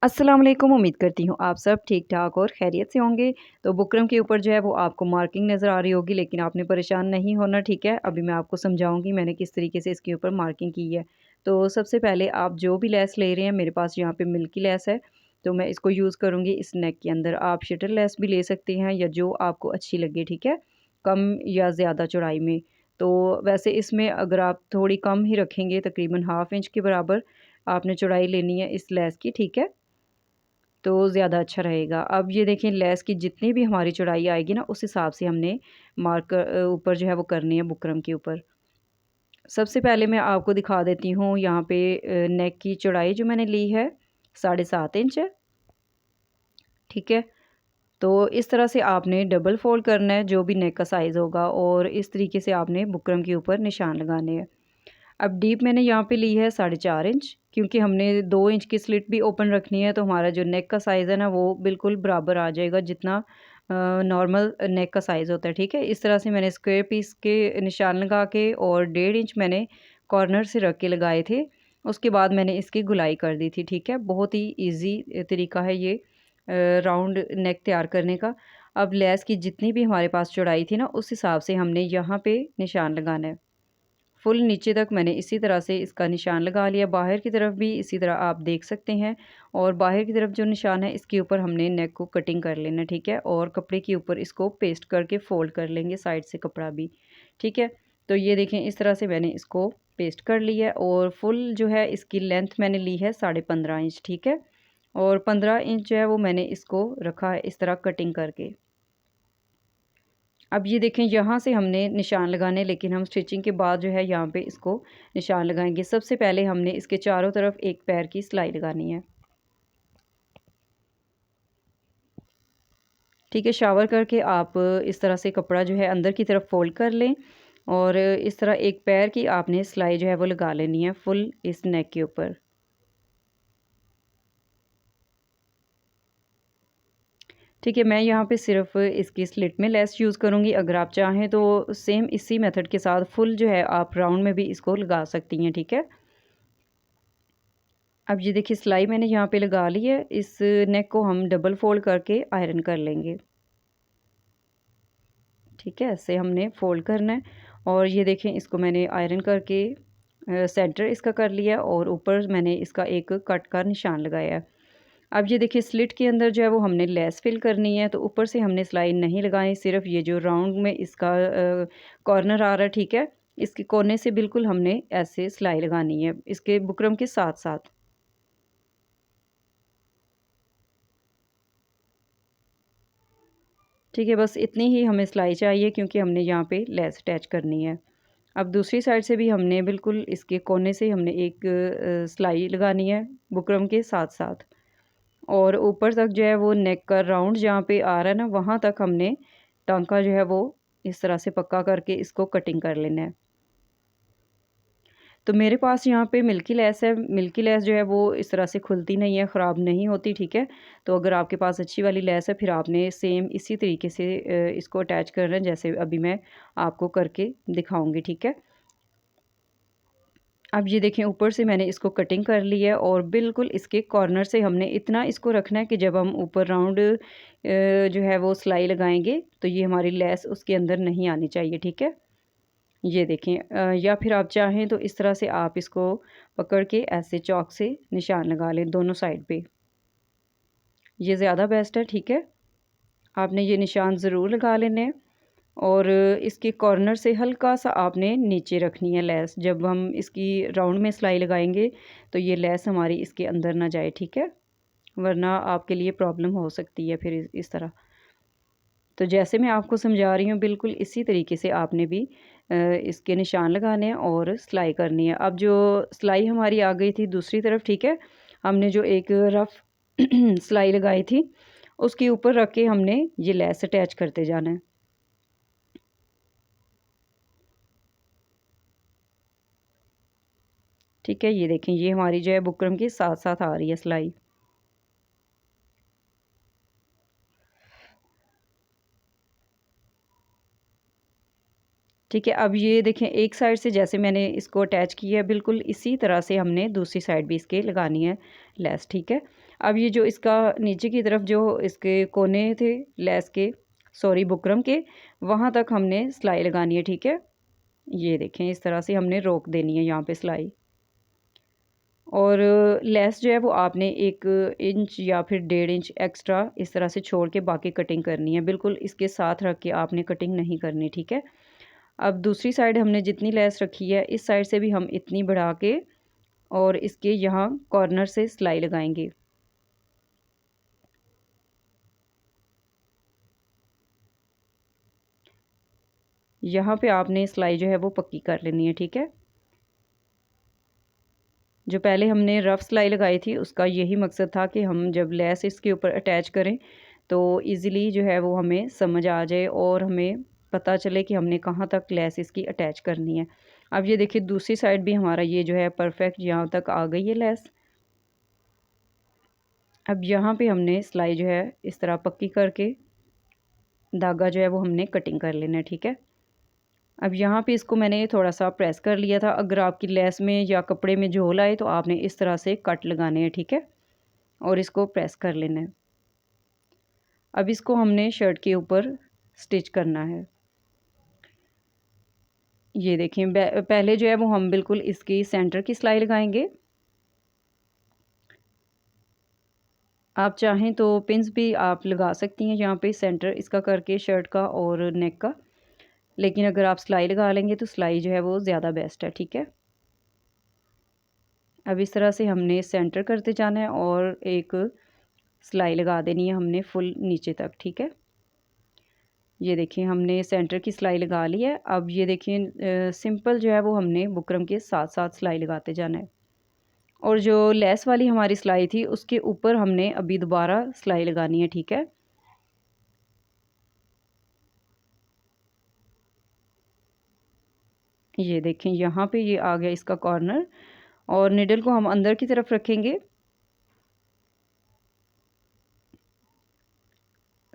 अस्सलाम वालेकुम। उम्मीद करती हूँ आप सब ठीक ठाक और खैरियत से होंगे। तो बुकरम के ऊपर जो है वो आपको मार्किंग नज़र आ रही होगी, लेकिन आपने परेशान नहीं होना, ठीक है। अभी मैं आपको समझाऊंगी मैंने किस तरीके से इसके ऊपर मार्किंग की है। तो सबसे पहले आप जो भी लेस ले रहे हैं, मेरे पास यहाँ पे मिल्की लेस है, तो मैं इसको यूज़ करूँगी इस नेक के अंदर। आप शटर लेस भी ले सकते हैं या जो आपको अच्छी लगे, ठीक है, कम या ज़्यादा चौड़ाई में। तो वैसे इसमें अगर आप थोड़ी कम ही रखेंगे, तकरीबन 1/2 इंच के बराबर आपने चौड़ाई लेनी है इस लेस की, ठीक है, तो ज़्यादा अच्छा रहेगा। अब ये देखें, लेस की जितनी भी हमारी चौड़ाई आएगी ना, उस हिसाब से हमने मार्क ऊपर जो है वो करनी है बुकरम के ऊपर। सबसे पहले मैं आपको दिखा देती हूँ यहाँ पे नेक की चौड़ाई जो मैंने ली है 7.5 इंच है, ठीक है। तो इस तरह से आपने डबल फोल्ड करना है जो भी नेक का साइज़ होगा, और इस तरीके से आपने बुकरम के ऊपर निशान लगाने हैं। अब डीप मैंने यहाँ पे ली है 4.5 इंच, क्योंकि हमने 2 इंच की स्लिट भी ओपन रखनी है, तो हमारा जो नेक का साइज़ है ना वो बिल्कुल बराबर आ जाएगा जितना नॉर्मल नेक का साइज़ होता है, ठीक है। इस तरह से मैंने स्क्वायर पीस के निशान लगा के और 1.5 इंच मैंने कॉर्नर से रख के लगाए थे। उसके बाद मैंने इसकी गुलाई कर दी थी, ठीक है। बहुत ही ईजी तरीका है ये राउंड नेक तैयार करने का। अब लेस की जितनी भी हमारे पास चौड़ाई थी ना, उस हिसाब से हमने यहाँ पे निशान लगाना है। फुल नीचे तक मैंने इसी तरह से इसका निशान लगा लिया। बाहर की तरफ भी इसी तरह आप देख सकते हैं, और बाहर की तरफ जो निशान है इसके ऊपर हमने नेक को कटिंग कर लेना, ठीक है। और कपड़े के ऊपर इसको पेस्ट करके फ़ोल्ड कर लेंगे साइड से कपड़ा भी, ठीक है। तो ये देखें, इस तरह से मैंने इसको पेस्ट कर लिया है, और फुल जो है इसकी लेंथ मैंने ली है 15.5 इंच, ठीक है। और 15 इंच जो है वो मैंने इसको रखा है इस तरह कटिंग करके। अब ये देखें, यहाँ से हमने निशान लगाने, लेकिन हम स्टिचिंग के बाद जो है यहाँ पे इसको निशान लगाएंगे। सबसे पहले हमने इसके चारों तरफ एक पैर की सिलाई लगानी है, ठीक है। शावर करके आप इस तरह से कपड़ा जो है अंदर की तरफ फोल्ड कर लें, और इस तरह एक पैर की आपने सिलाई जो है वो लगा लेनी है फुल इस नेक के ऊपर, ठीक है। मैं यहाँ पे सिर्फ इसकी स्लिट में लेस यूज़ करूँगी। अगर आप चाहें तो सेम इसी मेथड के साथ फुल जो है आप राउंड में भी इसको लगा सकती हैं, ठीक है। अब ये देखिए, सिलाई मैंने यहाँ पे लगा ली है। इस नेक को हम डबल फोल्ड करके आयरन कर लेंगे, ठीक है। ऐसे हमने फोल्ड करना है, और ये देखें, इसको मैंने आयरन करके सेंटर इसका कर लिया, और ऊपर मैंने इसका एक कट का निशान लगाया है। अब ये देखिए, स्लिट के अंदर जो है वो हमने लेस फिल करनी है, तो ऊपर से हमने सिलाई नहीं लगाई, सिर्फ ये जो राउंड में इसका कॉर्नर आ रहा है, ठीक है, इसके कोने से बिल्कुल हमने ऐसे सिलाई लगानी है इसके बुकरम के साथ साथ। ठीक है, बस इतनी ही हमें सिलाई चाहिए, क्योंकि हमने यहाँ पे लेस अटैच करनी है। अब दूसरी साइड से भी हमने बिल्कुल इसके कोने से हमने एक सिलाई लगानी है बुकरम के साथ साथ, और ऊपर तक जो है वो नेक का राउंड जहाँ पे आ रहा है ना, वहाँ तक हमने टांका जो है वो इस तरह से पक्का करके इसको कटिंग कर लेना है। तो मेरे पास यहाँ पे मिल्की लेस है। मिल्की लेस जो है वो इस तरह से खुलती नहीं है, ख़राब नहीं होती, ठीक है। तो अगर आपके पास अच्छी वाली लेस है, फिर आपने सेम इसी तरीके से इसको अटैच करना है, जैसे अभी मैं आपको करके दिखाऊंगी, ठीक है। अब ये देखें, ऊपर से मैंने इसको कटिंग कर ली है, और बिल्कुल इसके कॉर्नर से हमने इतना इसको रखना है कि जब हम ऊपर राउंड जो है वो सिलाई लगाएंगे, तो ये हमारी लेस उसके अंदर नहीं आनी चाहिए, ठीक है। ये देखें, या फिर आप चाहें तो इस तरह से आप इसको पकड़ के ऐसे चॉक से निशान लगा लें दोनों साइड पे, ये ज़्यादा बेस्ट है, ठीक है। आपने ये निशान ज़रूर लगा लेने हैं, और इसके कॉर्नर से हल्का सा आपने नीचे रखनी है लेस। जब हम इसकी राउंड में सिलाई लगाएंगे, तो ये लेस हमारी इसके अंदर ना जाए, ठीक है, वरना आपके लिए प्रॉब्लम हो सकती है फिर इस तरह। तो जैसे मैं आपको समझा रही हूँ, बिल्कुल इसी तरीके से आपने भी इसके निशान लगाने हैं और सिलाई करनी है। अब जो सिलाई हमारी आ गई थी दूसरी तरफ, ठीक है, हमने जो एक रफ़ सिलाई लगाई थी, उसके ऊपर रख के हमने ये लेस अटैच करते जाना है, ठीक है। ये देखें, ये हमारी जो है बुकरम के साथ साथ आ रही है सिलाई, ठीक है। अब ये देखें, एक साइड से जैसे मैंने इसको अटैच किया है, बिल्कुल इसी तरह से हमने दूसरी साइड भी इसके लगानी है लेस, ठीक है। अब ये जो इसका नीचे की तरफ जो इसके कोने थे लेस के, सॉरी बुकरम के, वहाँ तक हमने सिलाई लगानी है, ठीक है। ये देखें इस तरह से हमने रोक देनी है यहाँ पे सिलाई। और लेस जो है वो आपने 1 इंच या फिर 1.5 इंच एक्स्ट्रा इस तरह से छोड़ के बाकी कटिंग करनी है, बिल्कुल इसके साथ रख के आपने कटिंग नहीं करनी, ठीक है। अब दूसरी साइड हमने जितनी लेस रखी है इस साइड से भी हम इतनी बढ़ा के और इसके यहाँ कॉर्नर से सिलाई लगाएंगे। यहाँ पे आपने सिलाई जो है वो पक्की कर लेनी है, ठीक है। जो पहले हमने रफ़ सिलाई लगाई थी उसका यही मकसद था कि हम जब लेस इसके ऊपर अटैच करें तो इजीली जो है वो हमें समझ आ जाए और हमें पता चले कि हमने कहाँ तक लेस इसकी अटैच करनी है। अब ये देखिए दूसरी साइड भी हमारा ये जो है परफेक्ट यहाँ तक आ गई है लेस। अब यहाँ पे हमने सिलाई जो है इस तरह पक्की करके धागा जो है वो हमने कटिंग कर लेना है, ठीक है। अब यहाँ पे इसको मैंने थोड़ा सा प्रेस कर लिया था। अगर आपकी लेस में या कपड़े में झोल आए तो आपने इस तरह से कट लगाने हैं, ठीक है, और इसको प्रेस कर लेना है। अब इसको हमने शर्ट के ऊपर स्टिच करना है। ये देखिए पहले जो है वो हम बिल्कुल इसकी सेंटर की सिलाई लगाएंगे। आप चाहें तो पिन्स भी आप लगा सकती हैं यहाँ पे सेंटर इसका करके शर्ट का और नेक का, लेकिन अगर आप सिलाई लगा लेंगे तो सिलाई जो है वो ज़्यादा बेस्ट है, ठीक है। अब इस तरह से हमने सेंटर करते जाना है और एक सिलाई लगा देनी है हमने फुल नीचे तक, ठीक है। ये देखिए हमने सेंटर की सिलाई लगा ली है। अब ये देखिए सिंपल जो है वो हमने बुकरम के साथ साथ सिलाई लगाते जाना है और जो लेस वाली हमारी सिलाई थी उसके ऊपर हमने अभी दोबारा सिलाई लगानी है, ठीक है। ये देखें यहाँ पे ये आ गया इसका कॉर्नर और निडल को हम अंदर की तरफ रखेंगे।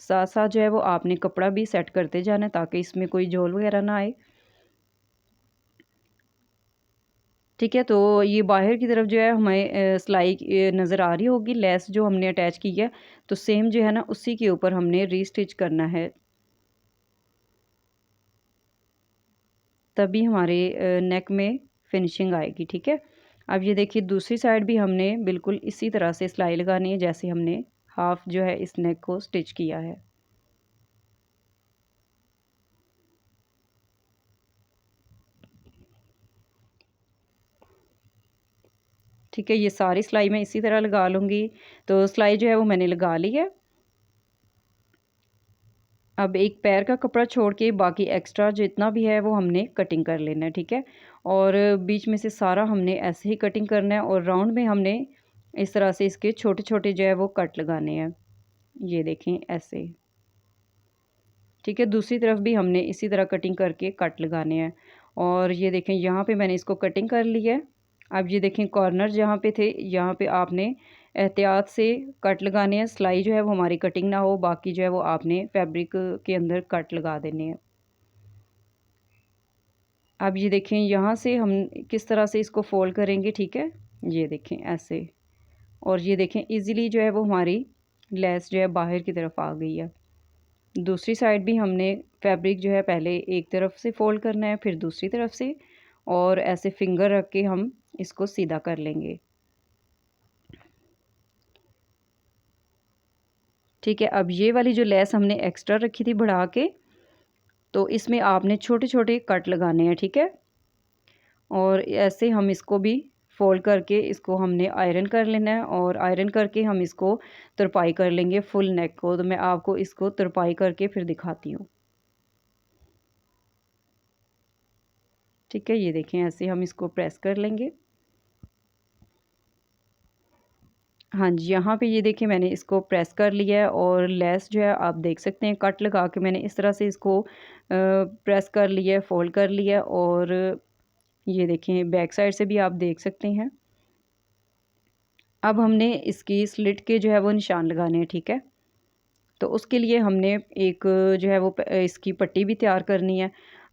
साथ साथ जो है वो आपने कपड़ा भी सेट करते जाना है ताकि इसमें कोई झोल वगैरह ना आए, ठीक है। तो ये बाहर की तरफ जो है हमें सिलाई नज़र आ रही होगी लेस जो हमने अटैच की है, तो सेम जो है ना उसी के ऊपर हमने रीस्टिच करना है, तभी हमारे नेक में फिनिशिंग आएगी, ठीक है। अब ये देखिए दूसरी साइड भी हमने बिल्कुल इसी तरह से सिलाई लगानी है जैसे हमने हाफ जो है इस नेक को स्टिच किया है। ठीक है, ये सारी सिलाई मैं इसी तरह लगा लूँगी। तो सिलाई जो है वो मैंने लगा ली है। अब एक पैर का कपड़ा छोड़ के बाकी एक्स्ट्रा जितना भी है वो हमने कटिंग कर लेना है, ठीक है। और बीच में से सारा हमने ऐसे ही कटिंग करना है और राउंड में हमने इस तरह से इसके छोटे छोटे जो है वो कट लगाने हैं। ये देखें ऐसे, ठीक है। दूसरी तरफ भी हमने इसी तरह कटिंग करके कट लगाने हैं और ये देखें यहाँ पे मैंने इसको कटिंग कर ली है। अब ये देखें कॉर्नर जहाँ पे थे यहाँ पे आपने एहतियात से कट लगाने हैं, सिलाई जो है वो हमारी कटिंग ना हो, बाकी जो है वो आपने फैब्रिक के अंदर कट लगा देने हैं। अब ये देखें यहाँ से हम किस तरह से इसको फोल्ड करेंगे, ठीक है। ये देखें ऐसे, और ये देखें इजीली जो है वो हमारी लेस जो है बाहर की तरफ आ गई है। दूसरी साइड भी हमने फैब्रिक जो है पहले एक तरफ से फोल्ड करना है फिर दूसरी तरफ से, और ऐसे फिंगर रख के हम इसको सीधा कर लेंगे, ठीक है। अब ये वाली जो लेस हमने एक्स्ट्रा रखी थी बढ़ा के, तो इसमें आपने छोटे छोटे कट लगाने हैं, ठीक है। और ऐसे हम इसको भी फोल्ड करके इसको हमने आयरन कर लेना है और आयरन करके हम इसको तुरपाई कर लेंगे फुल नेक को। तो मैं आपको इसको तुरपाई करके फिर दिखाती हूँ, ठीक है। ये देखें ऐसे हम इसको प्रेस कर लेंगे। हाँ जी, यहाँ पे ये देखिए मैंने इसको प्रेस कर लिया है और लेस जो है आप देख सकते हैं कट लगा के मैंने इस तरह से इसको प्रेस कर लिया है, फोल्ड कर लिया है। और ये देखें बैक साइड से भी आप देख सकते हैं। अब हमने इसकी स्लिट के जो है वो निशान लगाने हैं, ठीक है। तो उसके लिए हमने एक जो है वो इसकी पट्टी भी तैयार करनी है।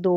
2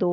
2